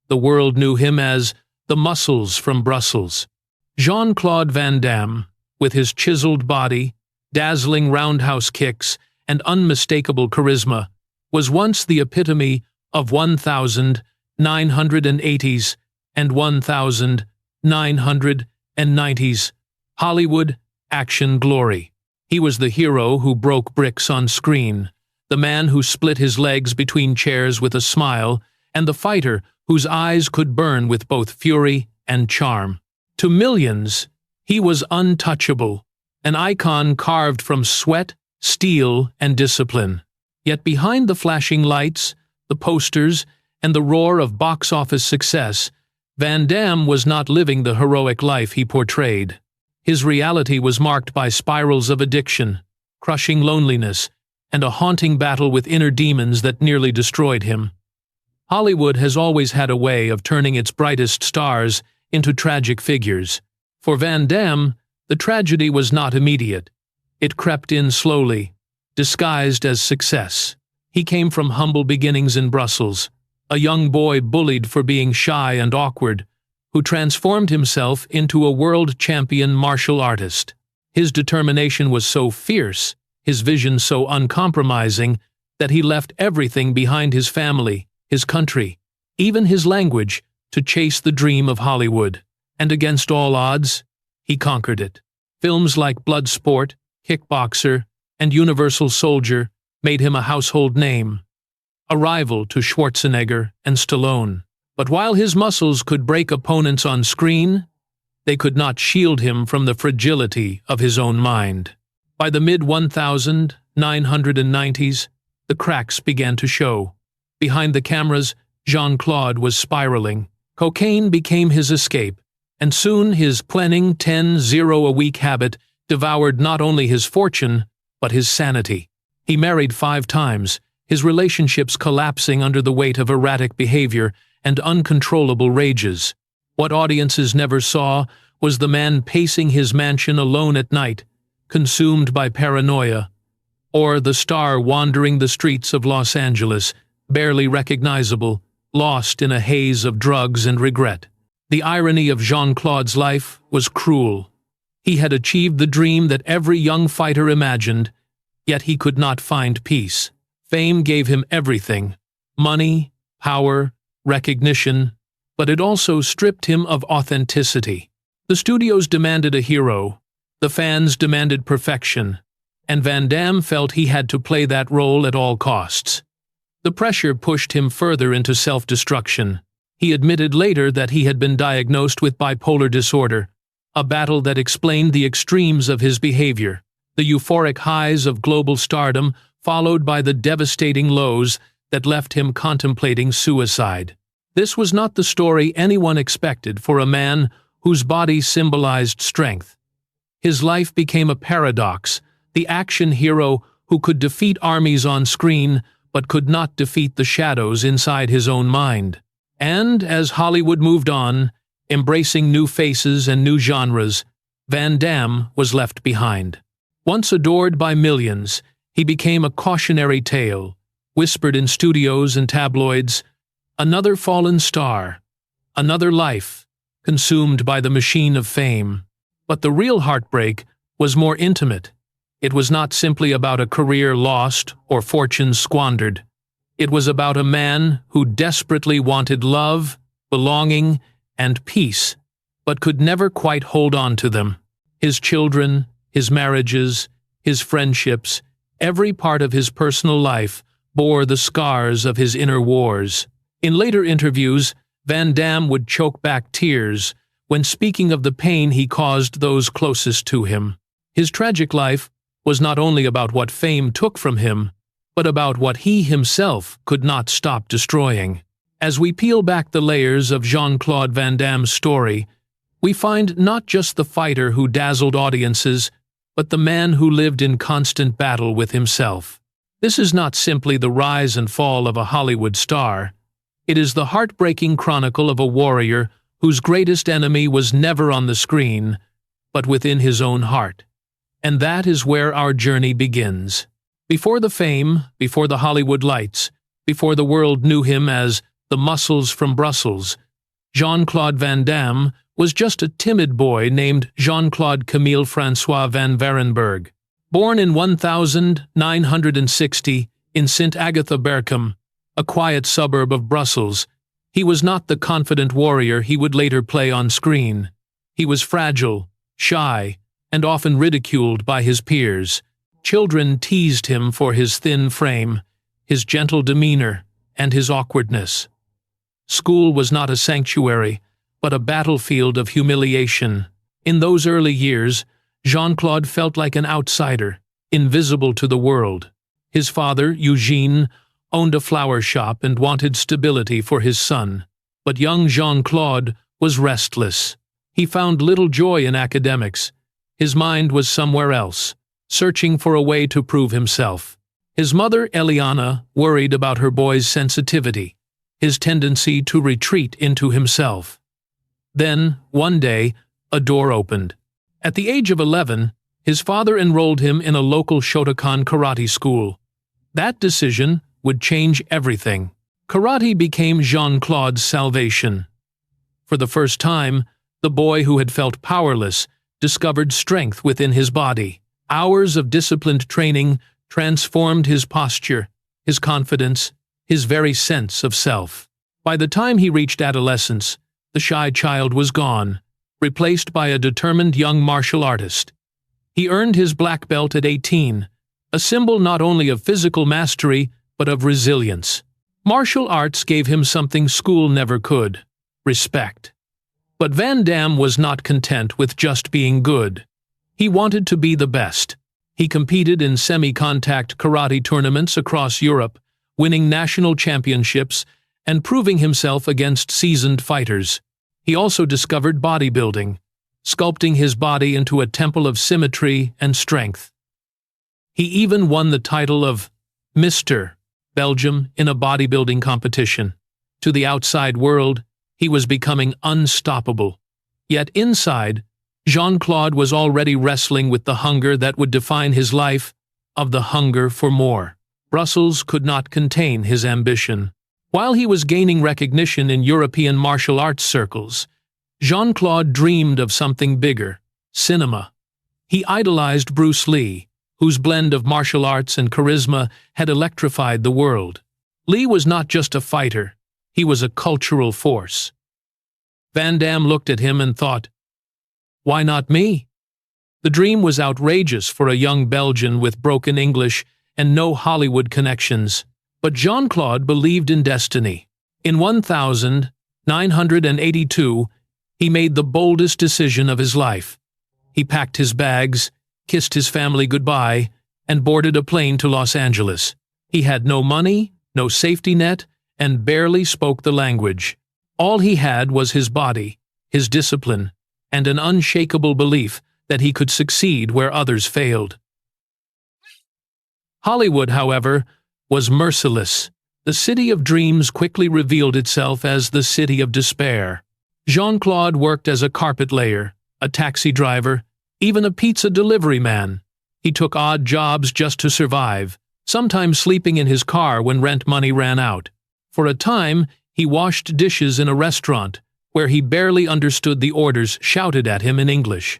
The world knew him as the Muscles from Brussels. Jean-Claude Van Damme, with his chiseled body, dazzling roundhouse kicks, and unmistakable charisma, was once the epitome of 1980s and 1990s Hollywood action glory. He was the hero who broke bricks on screen, the man who split his legs between chairs with a smile, and the fighter whose eyes could burn with both fury and charm. To millions, he was untouchable, an icon carved from sweat, steel, and discipline. Yet behind the flashing lights, the posters, and the roar of box office success, Van Damme was not living the heroic life he portrayed. His reality was marked by spirals of addiction, crushing loneliness, and a haunting battle with inner demons that nearly destroyed him. Hollywood has always had a way of turning its brightest stars into tragic figures. For Van Damme, the tragedy was not immediate. It crept in slowly, disguised as success. He came from humble beginnings in Brussels, a young boy bullied for being shy and awkward, who transformed himself into a world champion martial artist. His determination was so fierce, his vision so uncompromising, that he left everything behind: his family, his country, even his language, to chase the dream of Hollywood. And against all odds, he conquered it. Films like Bloodsport, Kickboxer, and Universal Soldier made him a household name, a rival to Schwarzenegger and Stallone. But while his muscles could break opponents on screen, they could not shield him from the fragility of his own mind. By the mid-1990s, the cracks began to show. Behind the cameras, Jean-Claude was spiraling. Cocaine became his escape, and soon his planning 10-0-a-week habit devoured not only his fortune, but his sanity. He married 5 times, his relationships collapsing under the weight of erratic behavior and uncontrollable rages. What audiences never saw was the man pacing his mansion alone at night, consumed by paranoia, or the star wandering the streets of Los Angeles, barely recognizable, lost in a haze of drugs and regret. The irony of Jean-Claude's life was cruel. He had achieved the dream that every young fighter imagined, yet he could not find peace. Fame gave him everything: money, power, recognition, but it also stripped him of authenticity. The studios demanded a hero, the fans demanded perfection, and Van Damme felt he had to play that role at all costs. The pressure pushed him further into self-destruction. He admitted later that he had been diagnosed with bipolar disorder, a battle that explained the extremes of his behavior, the euphoric highs of global stardom followed by the devastating lows that left him contemplating suicide. This was not the story anyone expected for a man whose body symbolized strength. His life became a paradox, the action hero who could defeat armies on screen but could not defeat the shadows inside his own mind. And as Hollywood moved on, embracing new faces and new genres, Van Damme was left behind. Once adored by millions, he became a cautionary tale, whispered in studios and tabloids, another fallen star, another life, consumed by the machine of fame. But the real heartbreak was more intimate. It was not simply about a career lost or fortune squandered. It was about a man who desperately wanted love, belonging, and peace, but could never quite hold on to them. His children, his marriages, his friendships, every part of his personal life bore the scars of his inner wars. In later interviews, Van Damme would choke back tears when speaking of the pain he caused those closest to him. His tragic life was not only about what fame took from him, but about what he himself could not stop destroying. As we peel back the layers of Jean-Claude Van Damme's story, we find not just the fighter who dazzled audiences, but the man who lived in constant battle with himself. This is not simply the rise and fall of a Hollywood star. It is the heartbreaking chronicle of a warrior whose greatest enemy was never on the screen, but within his own heart. And that is where our journey begins. Before the fame, before the Hollywood lights, before the world knew him as the muscles from Brussels. Jean-Claude Van Damme was just a timid boy named Jean-Claude Camille François van Varenberg. Born in 1960 in St. Agatha-Berchem, a quiet suburb of Brussels, he was not the confident warrior he would later play on screen. He was fragile, shy, and often ridiculed by his peers. Children teased him for his thin frame, his gentle demeanor, and his awkwardness. School was not a sanctuary, but a battlefield of humiliation. In those early years, Jean-Claude felt like an outsider, invisible to the world. His father, Eugene, owned a flower shop and wanted stability for his son. But young Jean-Claude was restless. He found little joy in academics. His mind was somewhere else, searching for a way to prove himself. His mother, Eliana, worried about her boy's sensitivity, his tendency to retreat into himself. Then, one day, a door opened. At the age of 11, his father enrolled him in a local Shotokan karate school. That decision would change everything. Karate became Jean-Claude's salvation. For the first time, the boy who had felt powerless discovered strength within his body. Hours of disciplined training transformed his posture, his confidence, his very sense of self. By the time he reached adolescence, the shy child was gone, replaced by a determined young martial artist. He earned his black belt at 18, a symbol not only of physical mastery, but of resilience. Martial arts gave him something school never could: respect. But Van Damme was not content with just being good. He wanted to be the best. He competed in semi-contact karate tournaments across Europe, winning national championships and proving himself against seasoned fighters. He also discovered bodybuilding, sculpting his body into a temple of symmetry and strength. He even won the title of Mr. Belgium in a bodybuilding competition. To the outside world, he was becoming unstoppable. Yet inside, Jean-Claude was already wrestling with the hunger that would define his life, of the hunger for more. Brussels could not contain his ambition. While he was gaining recognition in European martial arts circles, Jean-Claude dreamed of something bigger: cinema. He idolized Bruce Lee, whose blend of martial arts and charisma had electrified the world. Lee was not just a fighter, he was a cultural force. Van Damme looked at him and thought, "Why not me?" The dream was outrageous for a young Belgian with broken English and no Hollywood connections. But Jean-Claude believed in destiny. In 1982, he made the boldest decision of his life. He packed his bags, kissed his family goodbye, and boarded a plane to Los Angeles. He had no money, no safety net, and barely spoke the language. All he had was his body, his discipline, and an unshakable belief that he could succeed where others failed. Hollywood, however, was merciless. The city of dreams quickly revealed itself as the city of despair. Jean-Claude worked as a carpet layer, a taxi driver, even a pizza delivery man. He took odd jobs just to survive, sometimes sleeping in his car when rent money ran out. For a time, he washed dishes in a restaurant, where he barely understood the orders shouted at him in English.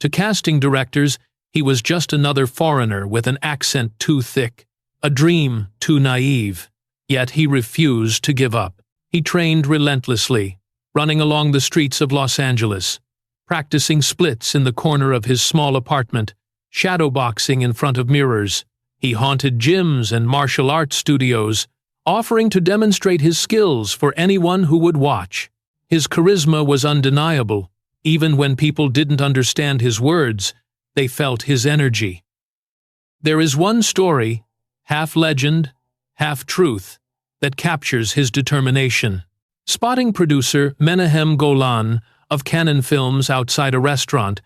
To casting directors, he was just another foreigner with an accent too thick, a dream too naive. Yet he refused to give up. He trained relentlessly, running along the streets of Los Angeles, practicing splits in the corner of his small apartment, shadowboxing in front of mirrors. He haunted gyms and martial arts studios, offering to demonstrate his skills for anyone who would watch. His charisma was undeniable. Even when people didn't understand his words, they felt his energy. There is one story, half legend, half truth, that captures his determination. Spotting producer Menahem Golan of Canon Films outside a restaurant,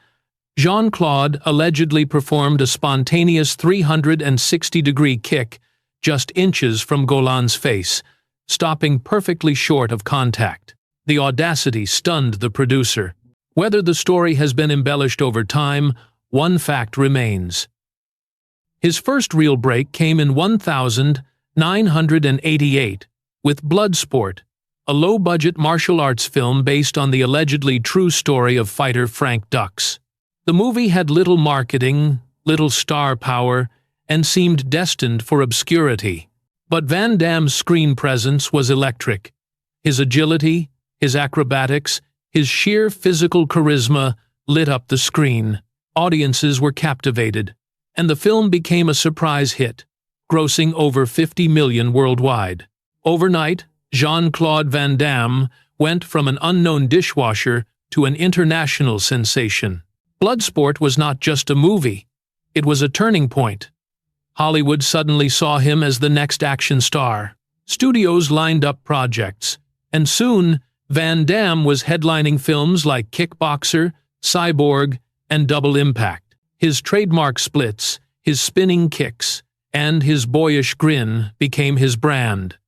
Jean-Claude allegedly performed a spontaneous 360-degree kick just inches from Golan's face, stopping perfectly short of contact. The audacity stunned the producer. Whether the story has been embellished over time, one fact remains. His first real break came in 1988 with Bloodsport, a low-budget martial arts film based on the allegedly true story of fighter Frank Dux. The movie had little marketing, little star power, and seemed destined for obscurity. But Van Damme's screen presence was electric. His agility, his acrobatics, his sheer physical charisma lit up the screen. Audiences were captivated, and the film became a surprise hit, grossing over 50 million worldwide. Overnight, Jean-Claude Van Damme went from an unknown dishwasher to an international sensation. Bloodsport was not just a movie, it was a turning point. Hollywood suddenly saw him as the next action star. Studios lined up projects, and soon Van Damme was headlining films like Kickboxer, Cyborg, and Double Impact. His trademark splits, his spinning kicks, and his boyish grin became his brand.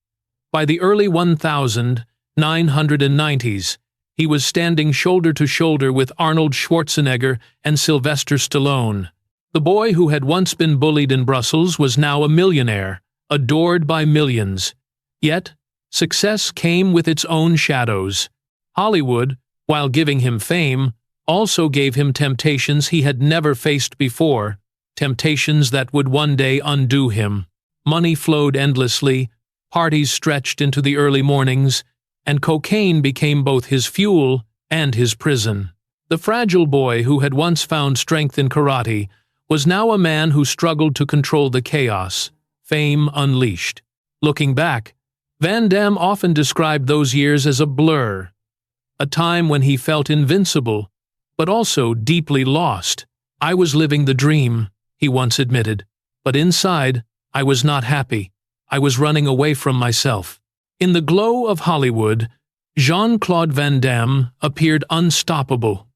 By the early 1990s, he was standing shoulder to shoulder with Arnold Schwarzenegger and Sylvester Stallone. The boy who had once been bullied in Brussels was now a millionaire, adored by millions. Yet, success came with its own shadows. Hollywood, while giving him fame, also gave him temptations he had never faced before, temptations that would one day undo him. Money flowed endlessly, parties stretched into the early mornings, and cocaine became both his fuel and his prison. The fragile boy who had once found strength in karate was now a man who struggled to control the chaos, fame unleashed. Looking back, Van Damme often described those years as a blur, a time when he felt invincible, but also deeply lost. "I was living the dream," he once admitted, "but inside, I was not happy. I was running away from myself." In the glow of Hollywood, Jean-Claude Van Damme appeared unstoppable.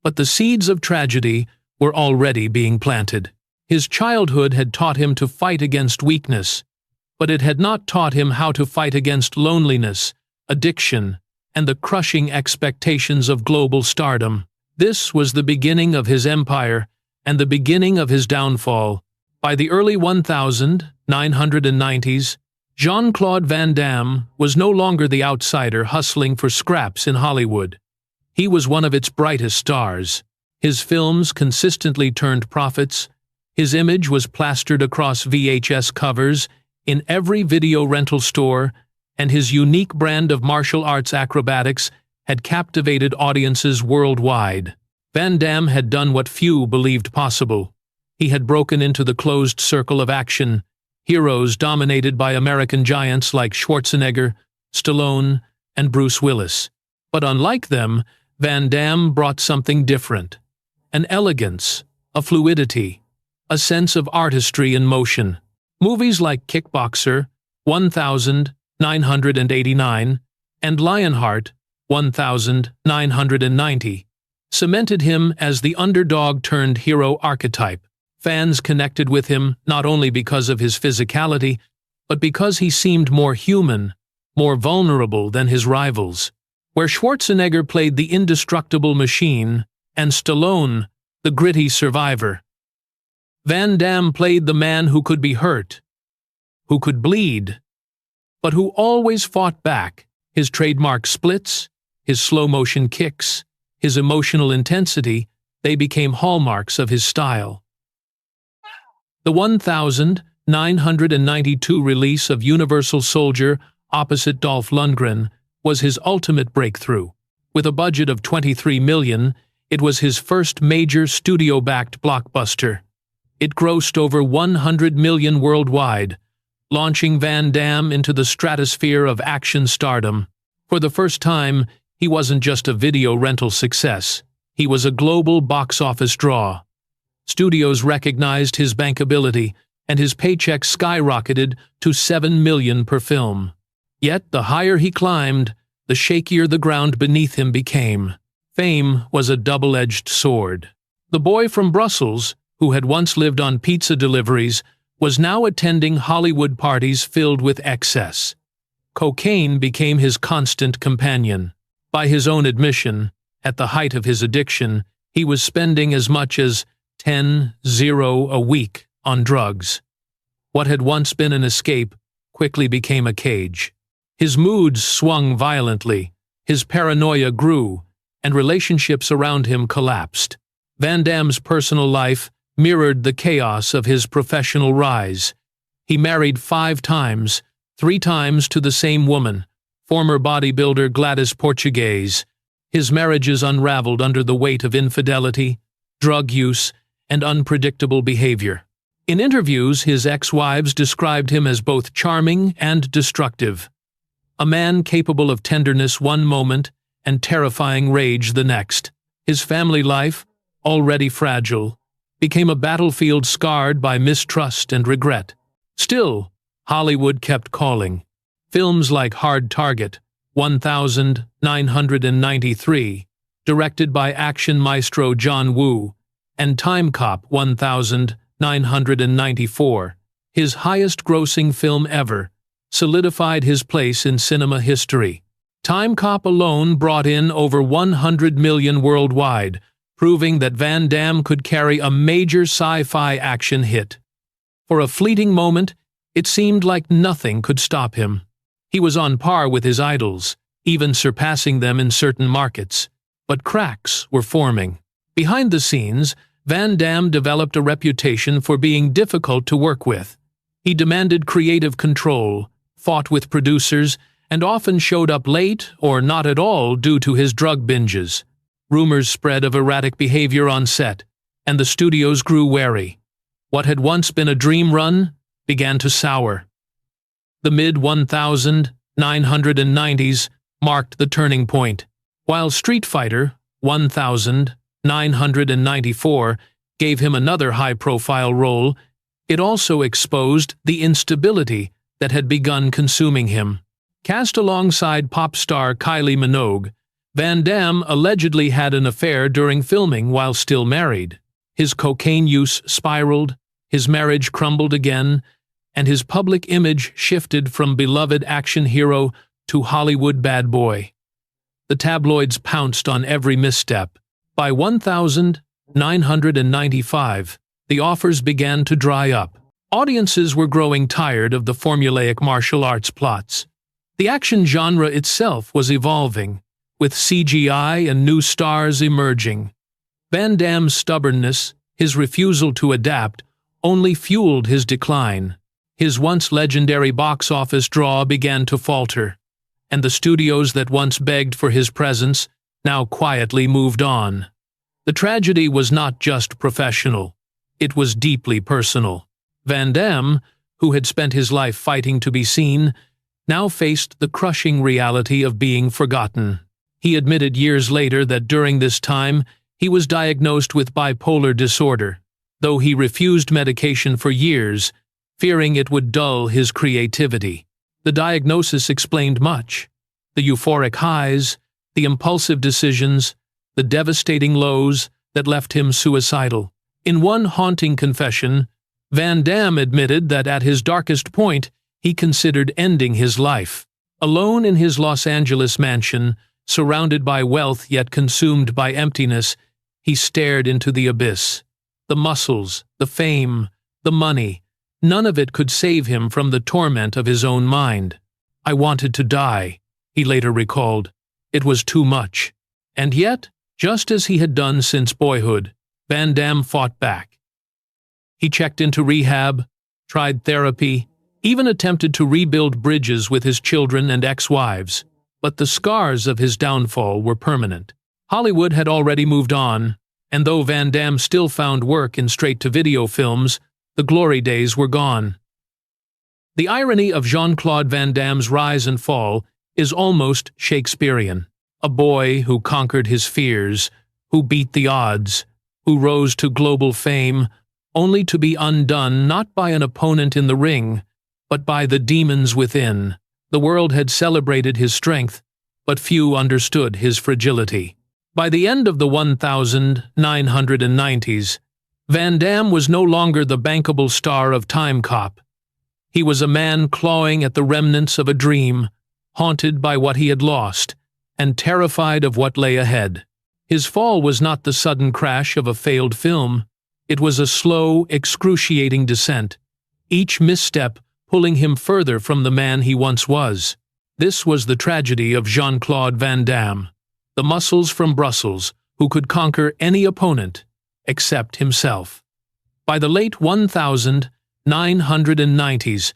But the seeds of tragedy were already being planted. His childhood had taught him to fight against weakness, but it had not taught him how to fight against loneliness, addiction, and the crushing expectations of global stardom. This was the beginning of his empire and the beginning of his downfall. By the early 1990s, Jean-Claude Van Damme was no longer the outsider hustling for scraps in Hollywood. He was one of its brightest stars. His films consistently turned profits, his image was plastered across VHS covers, in every video rental store, and his unique brand of martial arts acrobatics had captivated audiences worldwide. Van Damme had done what few believed possible. He had broken into the closed circle of action, heroes dominated by American giants like Schwarzenegger, Stallone, and Bruce Willis. But unlike them, Van Damme brought something different. An elegance, a fluidity, a sense of artistry in motion. Movies like Kickboxer, 1989, and Lionheart, 1990, cemented him as the underdog-turned-hero archetype. Fans connected with him not only because of his physicality, but because he seemed more human, more vulnerable than his rivals. Where Schwarzenegger played the indestructible machine, and Stallone, the gritty survivor, Van Damme played the man who could be hurt, who could bleed, but who always fought back. His trademark splits, his slow-motion kicks, his emotional intensity, they became hallmarks of his style. The 1992 release of Universal Soldier opposite Dolph Lundgren was his ultimate breakthrough. With a budget of $23 million, it was his first major studio-backed blockbuster. It grossed over $100 million worldwide, launching Van Damme into the stratosphere of action stardom. For the first time, he wasn't just a video rental success. He was a global box office draw. Studios recognized his bankability, and his paycheck skyrocketed to $7 million per film. Yet, the higher he climbed, the shakier the ground beneath him became. Fame was a double-edged sword. The boy from Brussels, who had once lived on pizza deliveries, was now attending Hollywood parties filled with excess. Cocaine became his constant companion. By his own admission, at the height of his addiction, he was spending as much as $10 a week on drugs. What had once been an escape quickly became a cage. His moods swung violently, his paranoia grew, and relationships around him collapsed. Van Damme's personal life mirrored the chaos of his professional rise. He married 5 times, 3 times to the same woman, former bodybuilder Gladys Portuguese. His marriages unraveled under the weight of infidelity, drug use, and unpredictable behavior. In interviews, his ex-wives described him as both charming and destructive. A man capable of tenderness one moment and terrifying rage the next. His family life, already fragile, became a battlefield scarred by mistrust and regret. Still, Hollywood kept calling. Films like Hard Target, 1993, directed by action maestro John Woo, and Timecop, 1994, his highest-grossing film ever, solidified his place in cinema history. Timecop alone brought in over $100 million worldwide, proving that Van Damme could carry a major sci-fi action hit. For a fleeting moment, it seemed like nothing could stop him. He was on par with his idols, even surpassing them in certain markets. But cracks were forming. Behind the scenes, Van Damme developed a reputation for being difficult to work with. He demanded creative control, fought with producers, and often showed up late or not at all due to his drug binges. Rumors spread of erratic behavior on set, and the studios grew wary. What had once been a dream run began to sour. The mid-1990s marked the turning point. While Street Fighter 1994 gave him another high-profile role, it also exposed the instability that had begun consuming him. Cast alongside pop star Kylie Minogue, Van Damme allegedly had an affair during filming while still married. His cocaine use spiraled, his marriage crumbled again, and his public image shifted from beloved action hero to Hollywood bad boy. The tabloids pounced on every misstep. By 1995, the offers began to dry up. Audiences were growing tired of the formulaic martial arts plots. The action genre itself was evolving, with CGI and new stars emerging. Van Damme's stubbornness, his refusal to adapt, only fueled his decline. His once legendary box office draw began to falter, and the studios that once begged for his presence now quietly moved on. The tragedy was not just professional, it was deeply personal. Van Damme, who had spent his life fighting to be seen, now faced the crushing reality of being forgotten. He admitted years later that during this time he was diagnosed with bipolar disorder, though he refused medication for years, fearing it would dull his creativity. The diagnosis explained much: the euphoric highs, the impulsive decisions, the devastating lows that left him suicidal. In one haunting confession, Van Damme admitted that at his darkest point, he considered ending his life. Alone in his Los Angeles mansion, surrounded by wealth yet consumed by emptiness, he stared into the abyss. The muscles, the fame, the money, none of it could save him from the torment of his own mind. "I wanted to die," he later recalled. "It was too much." And yet, just as he had done since boyhood, Van Damme fought back. He checked into rehab, tried therapy, even attempted to rebuild bridges with his children and ex-wives. But the scars of his downfall were permanent. Hollywood had already moved on, and though Van Damme still found work in straight-to-video films, the glory days were gone. The irony of Jean-Claude Van Damme's rise and fall is almost Shakespearean. A boy who conquered his fears, who beat the odds, who rose to global fame, only to be undone not by an opponent in the ring, but by the demons within. The world had celebrated his strength, but few understood his fragility. By the end of the 1990s, Van Damme was no longer the bankable star of Timecop. He was a man clawing at the remnants of a dream, haunted by what he had lost, and terrified of what lay ahead. His fall was not the sudden crash of a failed film. It was a slow, excruciating descent, each misstep pulling him further from the man he once was. This was the tragedy of Jean-Claude Van Damme, the muscles from Brussels who could conquer any opponent except himself. By the late 1990s,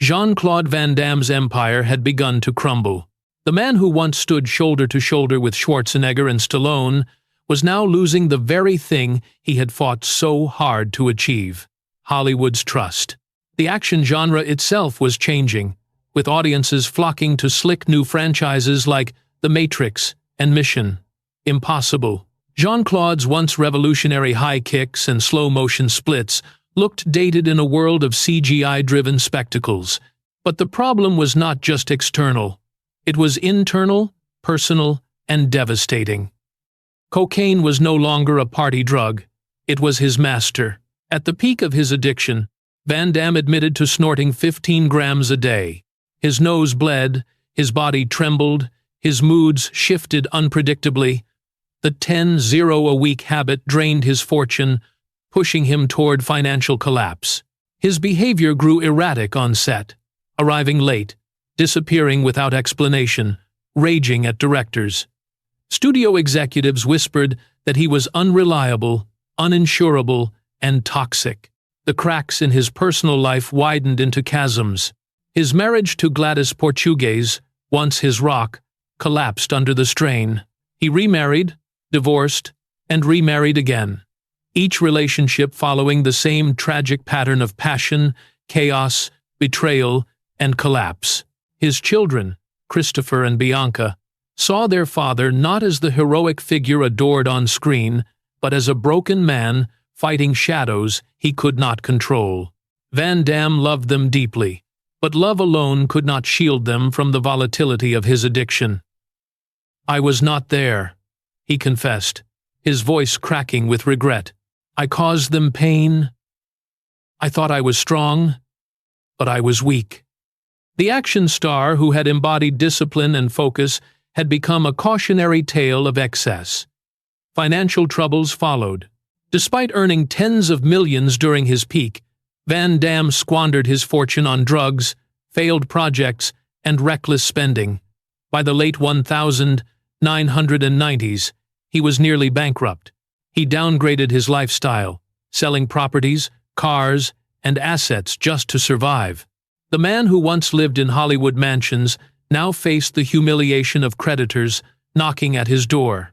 Jean-Claude Van Damme's empire had begun to crumble. The man who once stood shoulder to shoulder with Schwarzenegger and Stallone was now losing the very thing he had fought so hard to achieve: Hollywood's trust. The action genre itself was changing, with audiences flocking to slick new franchises like The Matrix and Mission Impossible. Jean-Claude's once revolutionary high kicks and slow-motion splits looked dated in a world of CGI-driven spectacles. But the problem was not just external. It was internal, personal, and devastating. Cocaine was no longer a party drug. It was his master. At the peak of his addiction, Van Damme admitted to snorting 15 grams a day. His nose bled, his body trembled, his moods shifted unpredictably. The 10-0-a-week habit drained his fortune, pushing him toward financial collapse. His behavior grew erratic on set, arriving late, disappearing without explanation, raging at directors. Studio executives whispered that he was unreliable, uninsurable, and toxic. The cracks in his personal life widened into chasms. His marriage to Gladys Portugues, once his rock, collapsed under the strain. He remarried, divorced, and remarried again, each relationship following the same tragic pattern of passion, chaos, betrayal, and collapse. His children, Christopher and Bianca, saw their father not as the heroic figure adored on screen, but as a broken man fighting shadows he could not control. Van Damme loved them deeply, but love alone could not shield them from the volatility of his addiction. "I was not there," he confessed, his voice cracking with regret. "I caused them pain. I thought I was strong, but I was weak." The action star who had embodied discipline and focus had become a cautionary tale of excess. Financial troubles followed. Despite earning tens of millions during his peak, Van Damme squandered his fortune on drugs, failed projects, and reckless spending. By the late 1990s, he was nearly bankrupt. He downgraded his lifestyle, selling properties, cars, and assets just to survive. The man who once lived in Hollywood mansions now faced the humiliation of creditors knocking at his door.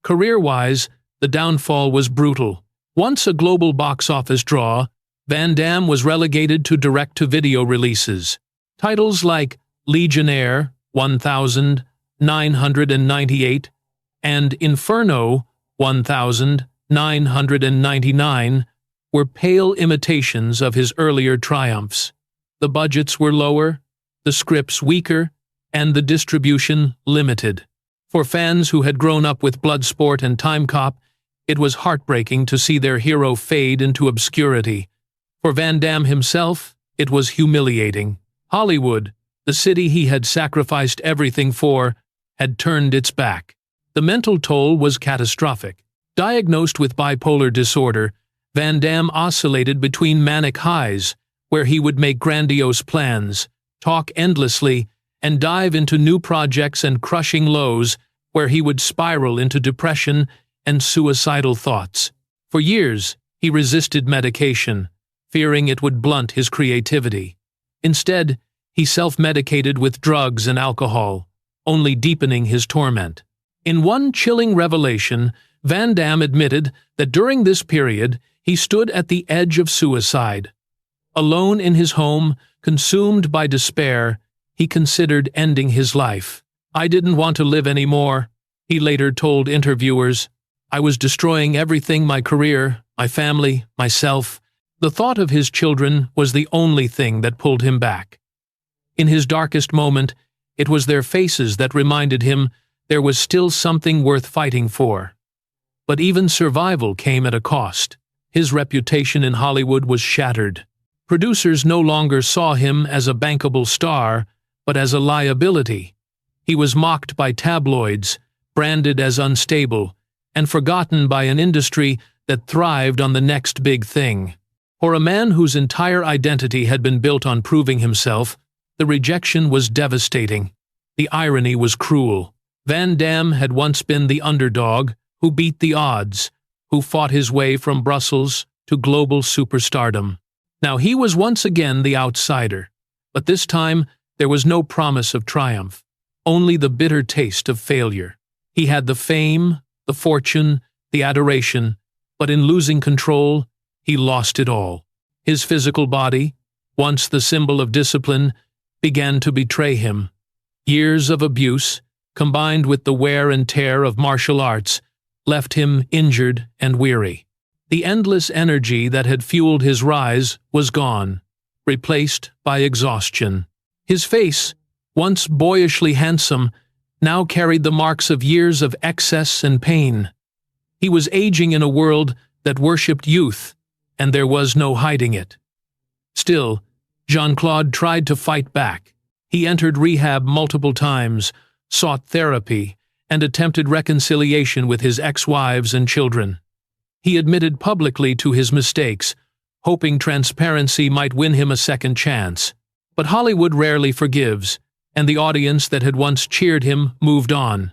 Career-wise, the downfall was brutal. Once a global box office draw, Van Damme was relegated to direct-to-video releases. Titles like Legionnaire, 1998, and Inferno, 1999, were pale imitations of his earlier triumphs. The budgets were lower, the scripts weaker, and the distribution limited. For fans who had grown up with Bloodsport and Timecop, it was heartbreaking to see their hero fade into obscurity. For Van Damme himself, it was humiliating. Hollywood, the city he had sacrificed everything for, had turned its back. The mental toll was catastrophic. Diagnosed with bipolar disorder, Van Damme oscillated between manic highs, where he would make grandiose plans, talk endlessly, and dive into new projects, and crushing lows, where he would spiral into depression and suicidal thoughts. For years, he resisted medication, fearing it would blunt his creativity. Instead, he self-medicated with drugs and alcohol, only deepening his torment. In one chilling revelation, Van Damme admitted that during this period, he stood at the edge of suicide. Alone in his home, consumed by despair, he considered ending his life. "I didn't want to live anymore," he later told interviewers. "I was destroying everything: my career, my family, myself." The thought of his children was the only thing that pulled him back. In his darkest moment, it was their faces that reminded him there was still something worth fighting for. But even survival came at a cost. His reputation in Hollywood was shattered. Producers no longer saw him as a bankable star, but as a liability. He was mocked by tabloids, branded as unstable, and forgotten by an industry that thrived on the next big thing. For a man whose entire identity had been built on proving himself, the rejection was devastating. The irony was cruel. Van Damme had once been the underdog who beat the odds, who fought his way from Brussels to global superstardom. Now he was once again the outsider, but this time there was no promise of triumph, only the bitter taste of failure. He had the fame, the fortune, the adoration, but in losing control, he lost it all. His physical body, once the symbol of discipline, began to betray him. Years of abuse, combined with the wear and tear of martial arts, left him injured and weary. The endless energy that had fueled his rise was gone, replaced by exhaustion. His face, once boyishly handsome, now carried the marks of years of excess and pain. He was aging in a world that worshipped youth, and there was no hiding it. Still, Jean-Claude tried to fight back. He entered rehab multiple times, sought therapy, and attempted reconciliation with his ex-wives and children. He admitted publicly to his mistakes, hoping transparency might win him a second chance. But Hollywood rarely forgives, and the audience that had once cheered him moved on.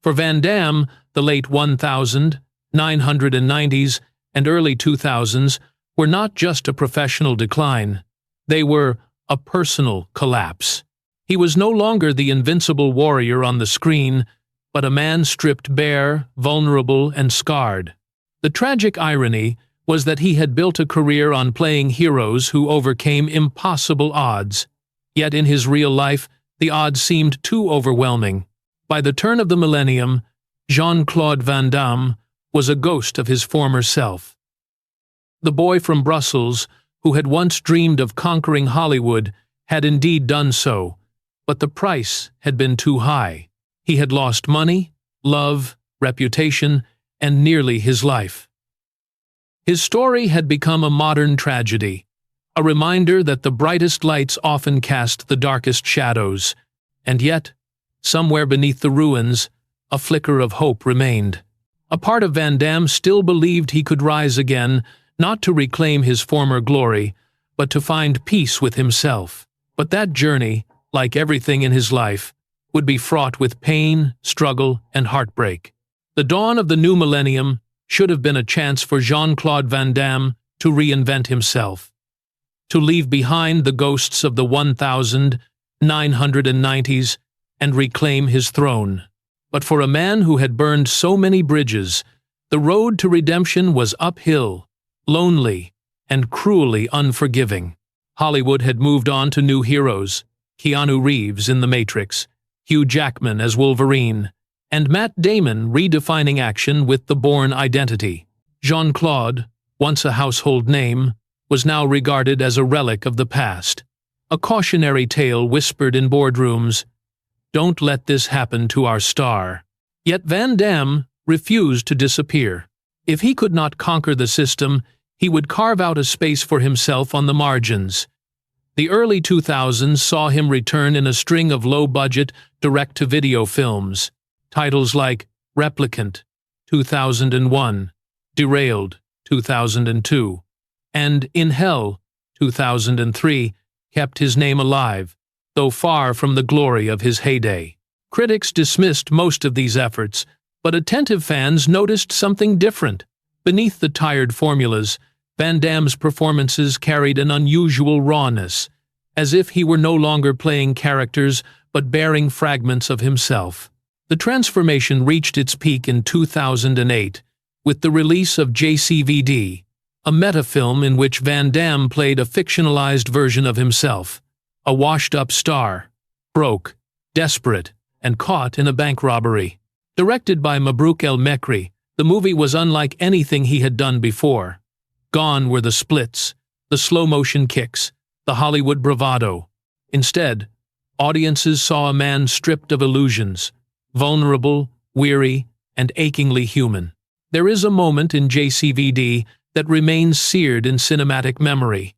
For Van Damme, the late 1990s and early 2000s were not just a professional decline. They were a personal collapse. He was no longer the invincible warrior on the screen, but a man stripped bare, vulnerable, and scarred. The tragic irony was that he had built a career on playing heroes who overcame impossible odds. Yet in his real life, the odds seemed too overwhelming. By the turn of the millennium, Jean-Claude Van Damme was a ghost of his former self. The boy from Brussels, who had once dreamed of conquering Hollywood, had indeed done so, but the price had been too high. He had lost money, love, reputation, and nearly his life. His story had become a modern tragedy, a reminder that the brightest lights often cast the darkest shadows, and yet, somewhere beneath the ruins, a flicker of hope remained. A part of Van Damme still believed he could rise again, not to reclaim his former glory, but to find peace with himself. But that journey, like everything in his life, would be fraught with pain, struggle, and heartbreak. The dawn of the new millennium should have been a chance for Jean-Claude Van Damme to reinvent himself, to leave behind the ghosts of the 1990s and reclaim his throne. But for a man who had burned so many bridges, the road to redemption was uphill, lonely, and cruelly unforgiving. Hollywood had moved on to new heroes: Keanu Reeves in The Matrix, Hugh Jackman as Wolverine, and Matt Damon redefining action with The Bourne Identity. Jean-Claude, once a household name, was now regarded as a relic of the past. A cautionary tale whispered in boardrooms, "Don't let this happen to our star." Yet Van Damme refused to disappear. If he could not conquer the system, he would carve out a space for himself on the margins. The early 2000s saw him return in a string of low-budget, direct-to-video films. Titles like Replicant, 2001, Derailed, 2002, and In Hell, 2003, kept his name alive, though far from the glory of his heyday. Critics dismissed most of these efforts, but attentive fans noticed something different. Beneath the tired formulas, Van Damme's performances carried an unusual rawness, as if he were no longer playing characters but bearing fragments of himself. The transformation reached its peak in 2008, with the release of JCVD, a metafilm in which Van Damme played a fictionalized version of himself, a washed-up star, broke, desperate, and caught in a bank robbery. Directed by Mabrouk El Mekri, the movie was unlike anything he had done before. Gone were the splits, the slow-motion kicks, the Hollywood bravado. Instead, audiences saw a man stripped of illusions, vulnerable, weary, and achingly human. There is a moment in JCVD that remains seared in cinematic memory.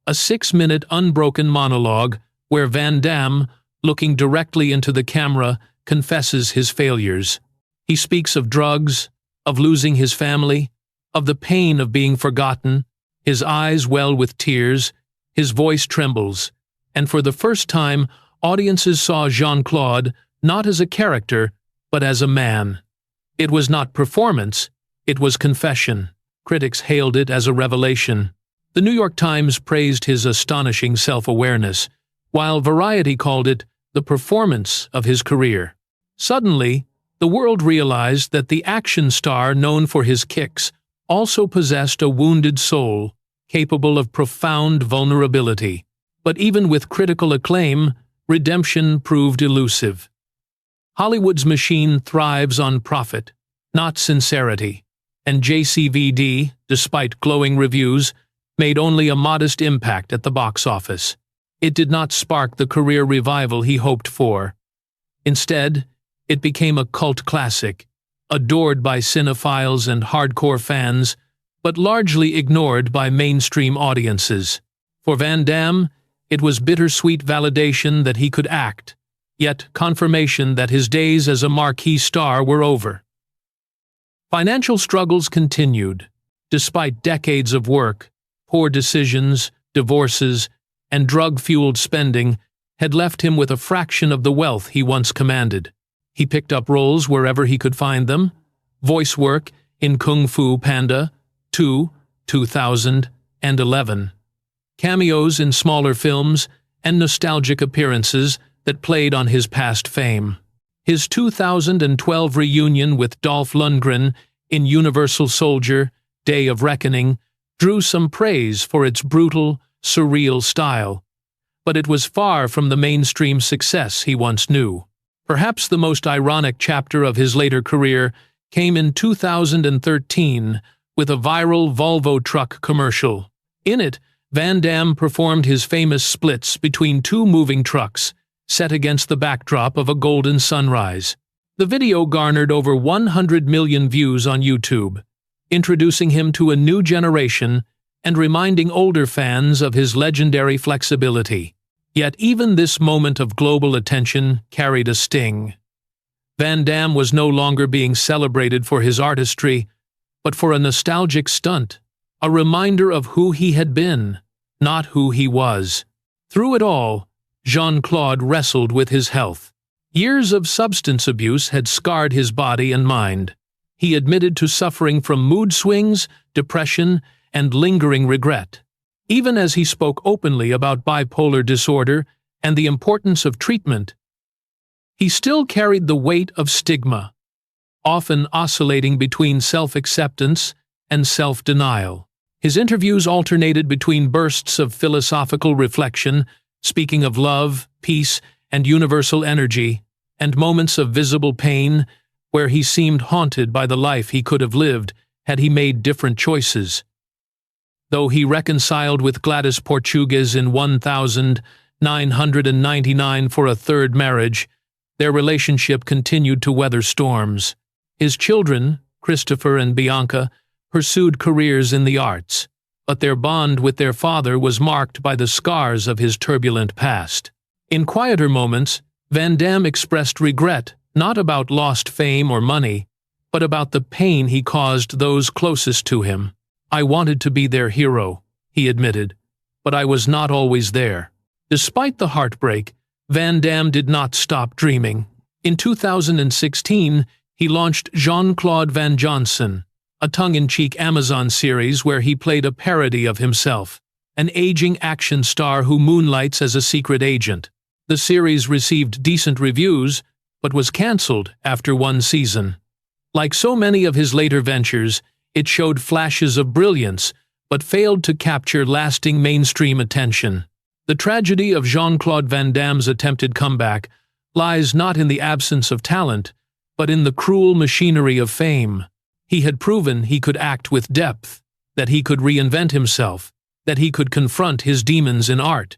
A 6-minute unbroken monologue where Van Damme, looking directly into the camera, confesses his failures. He speaks of drugs, of losing his family, of the pain of being forgotten. His eyes well with tears, his voice trembles, and for the first time, audiences saw Jean-Claude not as a character, but as a man. It was not performance, it was confession. Critics hailed it as a revelation. The New York Times praised his astonishing self-awareness, while Variety called it the performance of his career. Suddenly, the world realized that the action star known for his kicks also possessed a wounded soul, capable of profound vulnerability. But even with critical acclaim, redemption proved elusive. Hollywood's machine thrives on profit, not sincerity, and JCVD, despite glowing reviews, made only a modest impact at the box office. It did not spark the career revival he hoped for. Instead, it became a cult classic, adored by cinephiles and hardcore fans, but largely ignored by mainstream audiences. For Van Damme, it was bittersweet validation that he could act, yet confirmation that his days as a marquee star were over. Financial struggles continued. Despite decades of work, poor decisions, divorces, and drug-fueled spending had left him with a fraction of the wealth he once commanded. He picked up roles wherever he could find them, voice work in Kung Fu Panda 2, 2011, cameos in smaller films, and nostalgic appearances that played on his past fame. His 2012 reunion with Dolph Lundgren in Universal Soldier, Day of Reckoning, drew some praise for its brutal, surreal style, but it was far from the mainstream success he once knew. Perhaps the most ironic chapter of his later career came in 2013 with a viral Volvo truck commercial. In it, Van Damme performed his famous splits between two moving trucks, set against the backdrop of a golden sunrise. The video garnered over 100 million views on YouTube, introducing him to a new generation and reminding older fans of his legendary flexibility. Yet even this moment of global attention carried a sting. Van Damme was no longer being celebrated for his artistry, but for a nostalgic stunt, a reminder of who he had been, not who he was. Through it all, Jean-Claude wrestled with his health. Years of substance abuse had scarred his body and mind. He admitted to suffering from mood swings, depression, and lingering regret. Even as he spoke openly about bipolar disorder and the importance of treatment, he still carried the weight of stigma, often oscillating between self-acceptance and self-denial. His interviews alternated between bursts of philosophical reflection, speaking of love, peace, and universal energy, and moments of visible pain where he seemed haunted by the life he could have lived had he made different choices. Though he reconciled with Gladys Portugues in 1999 for a third marriage, their relationship continued to weather storms. His children, Christopher and Bianca, pursued careers in the arts, but their bond with their father was marked by the scars of his turbulent past. In quieter moments, Van Damme expressed regret not about lost fame or money, but about the pain he caused those closest to him. "I wanted to be their hero," he admitted, "but I was not always there." Despite the heartbreak, Van Damme did not stop dreaming. In 2016, he launched Jean-Claude Van Johnson, a tongue-in-cheek Amazon series where he played a parody of himself, an aging action star who moonlights as a secret agent. The series received decent reviews, but was cancelled after one season. Like so many of his later ventures, it showed flashes of brilliance, but failed to capture lasting mainstream attention. The tragedy of Jean-Claude Van Damme's attempted comeback lies not in the absence of talent, but in the cruel machinery of fame. He had proven he could act with depth, that he could reinvent himself, that he could confront his demons in art.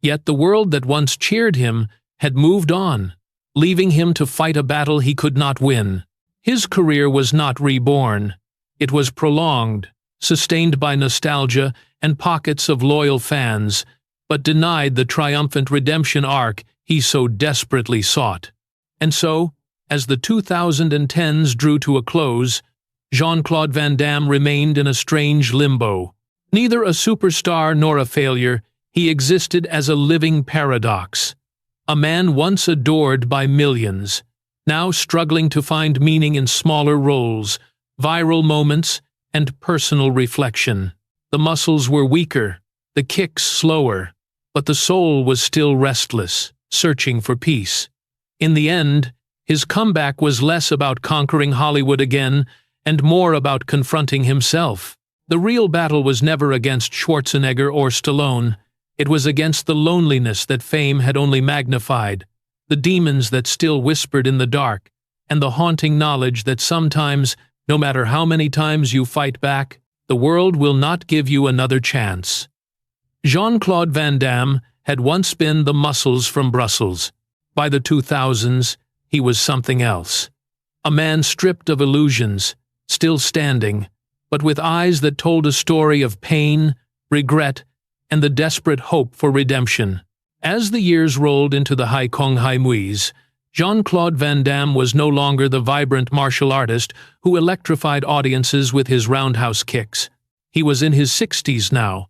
Yet the world that once cheered him had moved on, leaving him to fight a battle he could not win. His career was not reborn. It was prolonged, sustained by nostalgia and pockets of loyal fans, but denied the triumphant redemption arc he so desperately sought. And so, as the 2010s drew to a close, Jean-Claude Van Damme remained in a strange limbo. Neither a superstar nor a failure, he existed as a living paradox. A man once adored by millions, now struggling to find meaning in smaller roles, viral moments, and personal reflection. The muscles were weaker, the kicks slower, but the soul was still restless, searching for peace. In the end, his comeback was less about conquering Hollywood again and more about confronting himself. The real battle was never against Schwarzenegger or Stallone. It was against the loneliness that fame had only magnified, the demons that still whispered in the dark, and the haunting knowledge that sometimes, no matter how many times you fight back, the world will not give you another chance. Jean-Claude Van Damme had once been the muscles from Brussels. By the 2000s, he was something else. A man stripped of illusions, still standing, but with eyes that told a story of pain, regret, and the desperate hope for redemption. As the years rolled into the Hai Kong Hai Muis, Jean-Claude Van Damme was no longer the vibrant martial artist who electrified audiences with his roundhouse kicks. He was in his 60s now,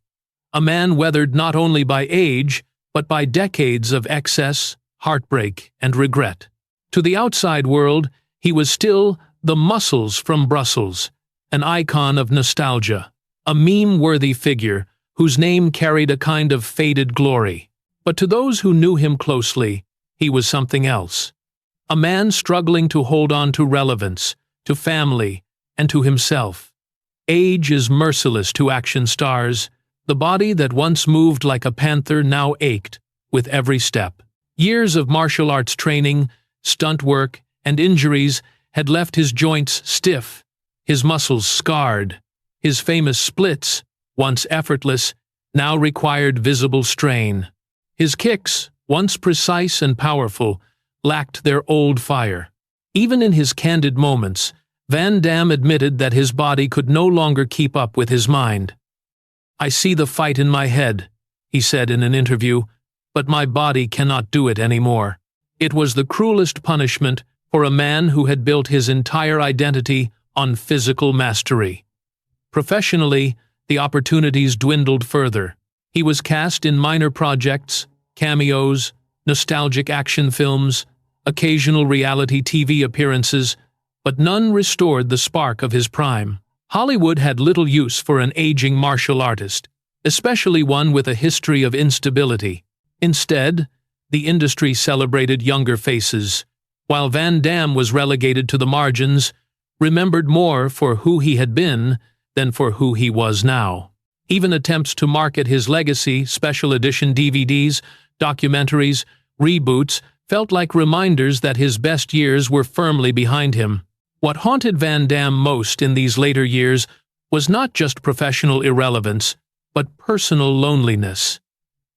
a man weathered not only by age, but by decades of excess, heartbreak, and regret. To the outside world, he was still the muscles from Brussels, an icon of nostalgia, a meme-worthy figure whose name carried a kind of faded glory. But to those who knew him closely, he was something else. A man struggling to hold on to relevance, to family, and to himself. Age is merciless to action stars. The body that once moved like a panther now ached with every step. Years of martial arts training, stunt work, and injuries had left his joints stiff, his muscles scarred. His famous splits, once effortless, now required visible strain. His kicks, once precise and powerful, lacked their old fire. Even in his candid moments, Van Damme admitted that his body could no longer keep up with his mind. "I see the fight in my head," he said in an interview, "but my body cannot do it anymore." It was the cruelest punishment for a man who had built his entire identity on physical mastery. Professionally, the opportunities dwindled further. He was cast in minor projects, cameos, nostalgic action films, occasional reality TV appearances, but none restored the spark of his prime. Hollywood had little use for an aging martial artist, especially one with a history of instability. Instead, the industry celebrated younger faces, while Van Damme was relegated to the margins, remembered more for who he had been than for who he was now. Even attempts to market his legacy, special edition DVDs, documentaries, reboots, felt like reminders that his best years were firmly behind him. What haunted Van Damme most in these later years was not just professional irrelevance, but personal loneliness.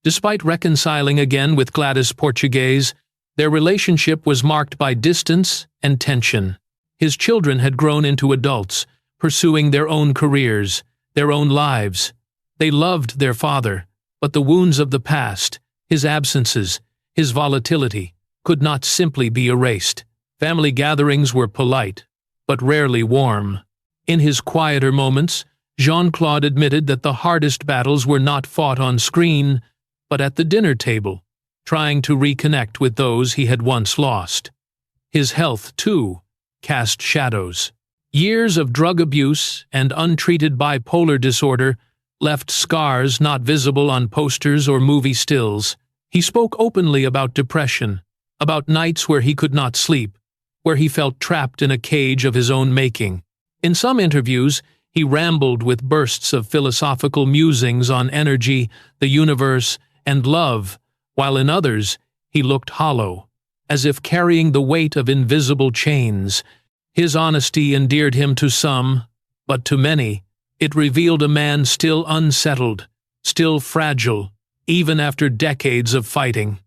Despite reconciling again with Gladys Portuguese, their relationship was marked by distance and tension. His children had grown into adults, pursuing their own careers, their own lives. They loved their father, but the wounds of the past, his absences, his volatility, could not simply be erased. Family gatherings were polite, but rarely warm. In his quieter moments, Jean-Claude admitted that the hardest battles were not fought on screen, but at the dinner table, trying to reconnect with those he had once lost. His health, too, cast shadows. Years of drug abuse and untreated bipolar disorder left scars not visible on posters or movie stills. He spoke openly about depression, about nights where he could not sleep, where he felt trapped in a cage of his own making. In some interviews, he rambled with bursts of philosophical musings on energy, the universe, and love, while in others, he looked hollow, as if carrying the weight of invisible chains. His honesty endeared him to some, but to many, it revealed a man still unsettled, still fragile, even after decades of fighting.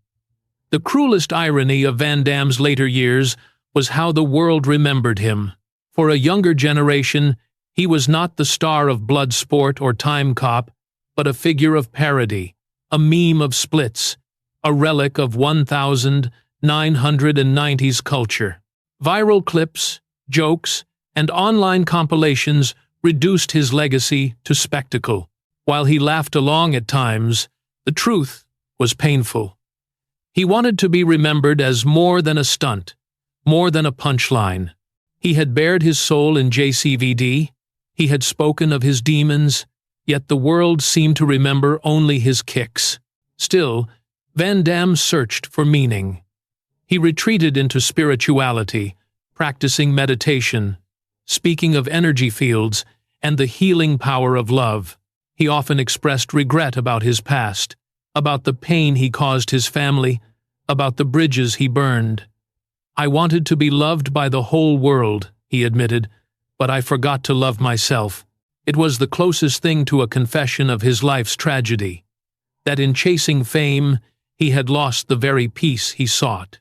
The cruelest irony of Van Damme's later years was how the world remembered him. For a younger generation, he was not the star of Bloodsport or Timecop, but a figure of parody, a meme of splits, a relic of 1990s culture. Viral clips, jokes, and online compilations reduced his legacy to spectacle. While he laughed along at times, the truth was painful. He wanted to be remembered as more than a stunt, more than a punchline. He had bared his soul in JCVD, he had spoken of his demons, yet the world seemed to remember only his kicks. Still, Van Damme searched for meaning. He retreated into spirituality, practicing meditation, speaking of energy fields and the healing power of love. He often expressed regret about his past, about the pain he caused his family, about the bridges he burned. "I wanted to be loved by the whole world," he admitted, "but I forgot to love myself." It was the closest thing to a confession of his life's tragedy, that in chasing fame, he had lost the very peace he sought.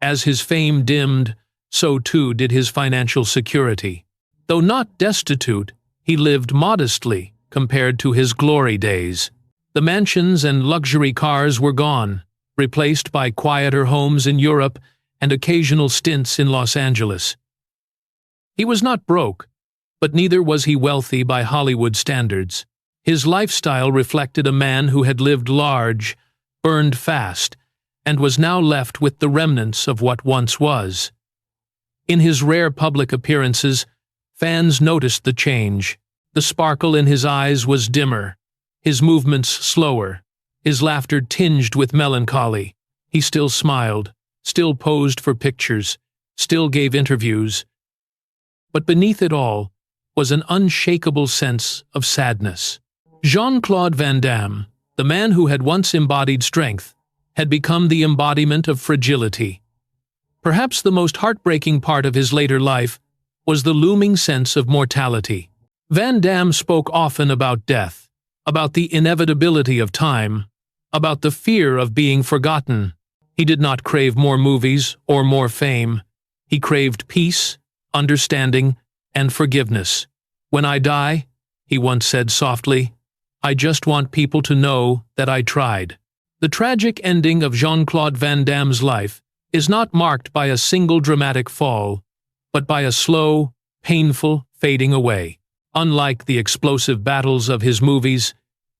As his fame dimmed, so too did his financial security. Though not destitute, he lived modestly compared to his glory days. The mansions and luxury cars were gone, replaced by quieter homes in Europe and occasional stints in Los Angeles. He was not broke, but neither was he wealthy by Hollywood standards. His lifestyle reflected a man who had lived large, burned fast, and was now left with the remnants of what once was. In his rare public appearances, fans noticed the change. The sparkle in his eyes was dimmer, his movements slower, his laughter tinged with melancholy. He still smiled, still posed for pictures, still gave interviews. But beneath it all was an unshakable sense of sadness. Jean-Claude Van Damme, the man who had once embodied strength, had become the embodiment of fragility. Perhaps the most heartbreaking part of his later life was the looming sense of mortality. Van Damme spoke often about death, about the inevitability of time, about the fear of being forgotten. He did not crave more movies or more fame. He craved peace, understanding, and forgiveness. "When I die," he once said softly, "I just want people to know that I tried." The tragic ending of Jean-Claude Van Damme's life is not marked by a single dramatic fall, but by a slow, painful fading away. Unlike the explosive battles of his movies,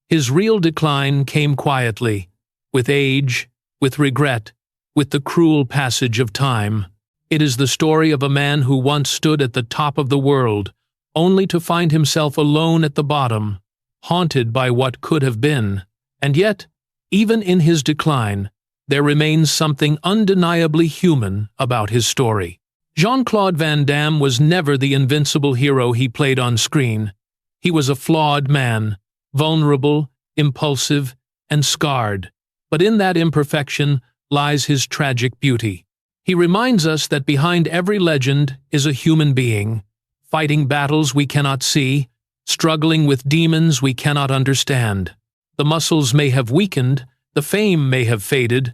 his real decline came quietly, with age, with regret, with the cruel passage of time. It is the story of a man who once stood at the top of the world, only to find himself alone at the bottom, haunted by what could have been. And yet, even in his decline, there remains something undeniably human about his story. Jean-Claude Van Damme was never the invincible hero he played on screen. He was a flawed man, vulnerable, impulsive, and scarred. But in that imperfection lies his tragic beauty. He reminds us that behind every legend is a human being, fighting battles we cannot see, struggling with demons we cannot understand. The muscles may have weakened, the fame may have faded,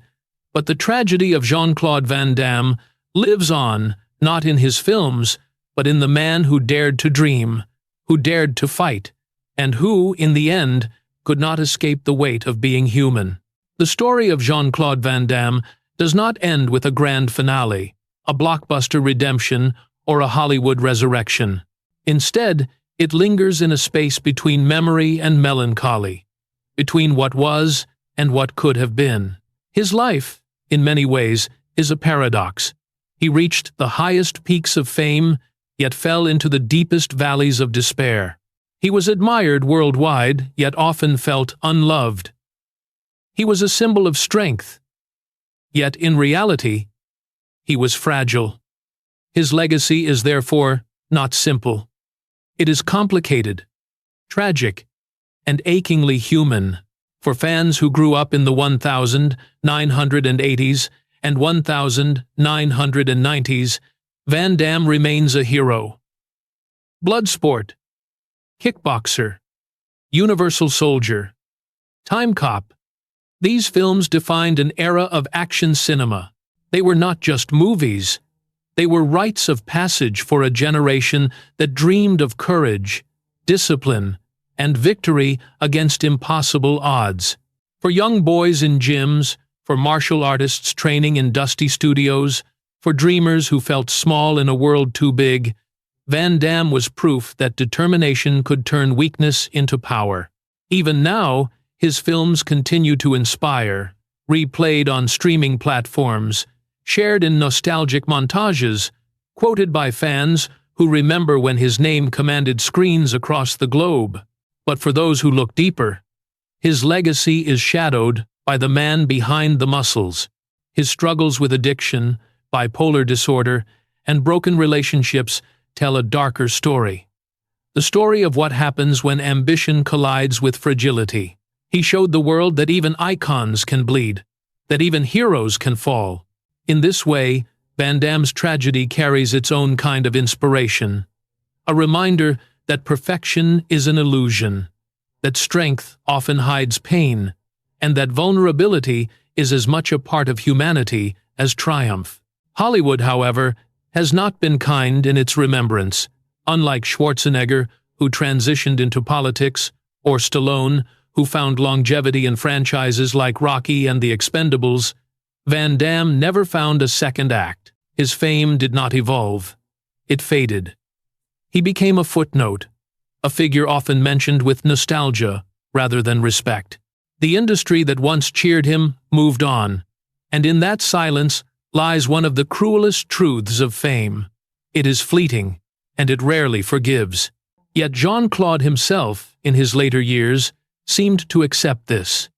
but the tragedy of Jean-Claude Van Damme lives on, not in his films, but in the man who dared to dream, who dared to fight, and who, in the end, could not escape the weight of being human. The story of Jean-Claude Van Damme does not end with a grand finale, a blockbuster redemption, or a Hollywood resurrection. Instead, it lingers in a space between memory and melancholy, between what was and what could have been. His life, in many ways, is a paradox. He reached the highest peaks of fame, yet fell into the deepest valleys of despair. He was admired worldwide, yet often felt unloved. He was a symbol of strength, yet in reality, he was fragile. His legacy is therefore not simple. It is complicated, tragic, and achingly human. For fans who grew up in the 1980s and 1990s, Van Damme remains a hero. Bloodsport, Kickboxer, Universal Soldier, Timecop. These films defined an era of action cinema. They were not just movies. They were rites of passage for a generation that dreamed of courage, discipline, and victory against impossible odds. For young boys in gyms, for martial artists training in dusty studios, for dreamers who felt small in a world too big, Van Damme was proof that determination could turn weakness into power. Even now, his films continue to inspire, replayed on streaming platforms, shared in nostalgic montages, quoted by fans who remember when his name commanded screens across the globe. But for those who look deeper, his legacy is shadowed by the man behind the muscles. His struggles with addiction, bipolar disorder, and broken relationships tell a darker story. The story of what happens when ambition collides with fragility. He showed the world that even icons can bleed, that even heroes can fall. In this way, Van Damme's tragedy carries its own kind of inspiration. A reminder that perfection is an illusion, that strength often hides pain, and that vulnerability is as much a part of humanity as triumph. Hollywood, however, has not been kind in its remembrance. Unlike Schwarzenegger, who transitioned into politics, or Stallone, who found longevity in franchises like Rocky and The Expendables, Van Damme never found a second act. His fame did not evolve. It faded. He became a footnote, a figure often mentioned with nostalgia rather than respect. The industry that once cheered him moved on, and in that silence lies one of the cruelest truths of fame. It is fleeting, and it rarely forgives. Yet Jean-Claude himself, in his later years, seemed to accept this.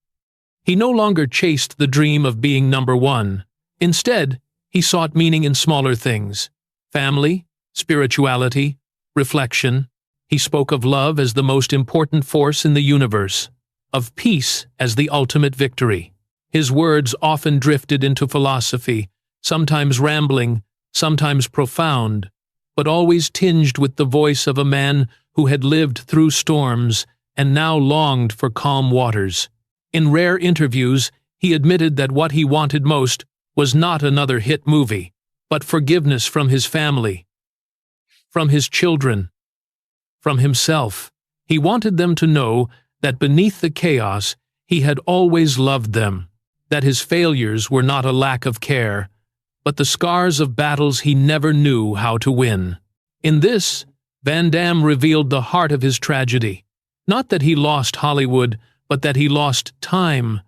He no longer chased the dream of being number one. Instead, he sought meaning in smaller things: family, spirituality, reflection. He spoke of love as the most important force in the universe, of peace as the ultimate victory. His words often drifted into philosophy, sometimes rambling, sometimes profound, but always tinged with the voice of a man who had lived through storms and now longed for calm waters. In rare interviews, he admitted that what he wanted most was not another hit movie, but forgiveness from his family, from his children, from himself. He wanted them to know that beneath the chaos, he had always loved them, that his failures were not a lack of care, but the scars of battles he never knew how to win. In this, Van Damme revealed the heart of his tragedy. Not that he lost Hollywood, but that he lost time.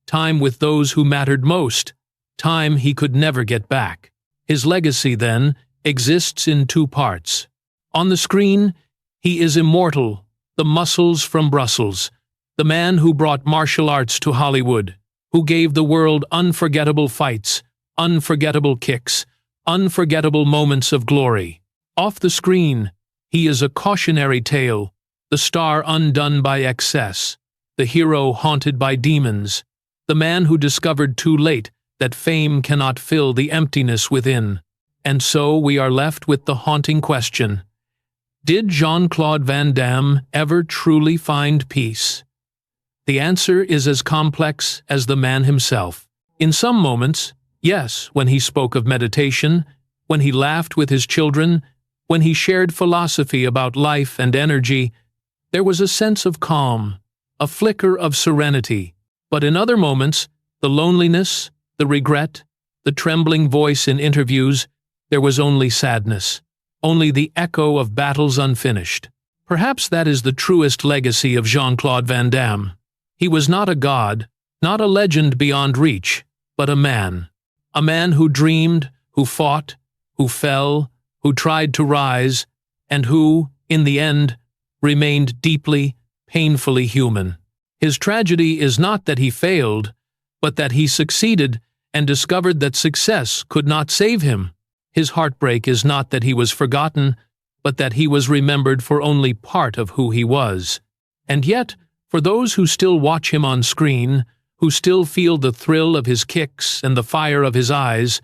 Time with those who mattered most. Time he could never get back. His legacy, then, exists in two parts. On the screen, he is immortal, the muscles from Brussels, the man who brought martial arts to Hollywood, who gave the world unforgettable fights, unforgettable kicks, unforgettable moments of glory. Off the screen, he is a cautionary tale, the star undone by excess, the hero haunted by demons, the man who discovered too late that fame cannot fill the emptiness within. And so we are left with the haunting question: did Jean-Claude Van Damme ever truly find peace? The answer is as complex as the man himself. In some moments, yes, when he spoke of meditation, when he laughed with his children, when he shared philosophy about life and energy, there was a sense of calm, a flicker of serenity. But in other moments, the loneliness, the regret, the trembling voice in interviews, there was only sadness, only the echo of battles unfinished. Perhaps that is the truest legacy of Jean-Claude Van Damme. He was not a god, not a legend beyond reach, but a man who dreamed, who fought, who fell, who tried to rise, and who, in the end, remained deeply, painfully human. His tragedy is not that he failed, but that he succeeded and discovered that success could not save him. His heartbreak is not that he was forgotten, but that he was remembered for only part of who he was. And yet, for those who still watch him on screen, who still feel the thrill of his kicks and the fire of his eyes,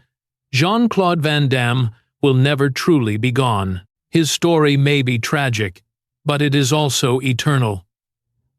Jean-Claude Van Damme will never truly be gone. His story may be tragic, but it is also eternal.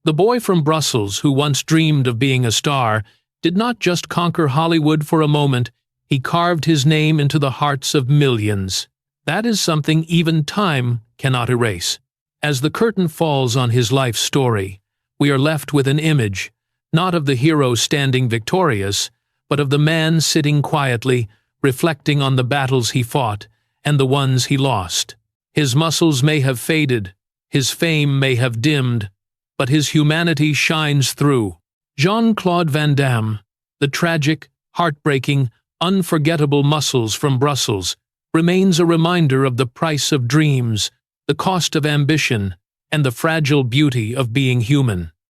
The boy from Brussels who once dreamed of being a star did not just conquer Hollywood for a moment, he carved his name into the hearts of millions. That is something even time cannot erase. As the curtain falls on his life story, we are left with an image, not of the hero standing victorious, but of the man sitting quietly, reflecting on the battles he fought and the ones he lost. His muscles may have faded, his fame may have dimmed, but his humanity shines through. Jean-Claude Van Damme, the tragic, heartbreaking, unforgettable muscles from Brussels, remains a reminder of the price of dreams, the cost of ambition, and the fragile beauty of being human.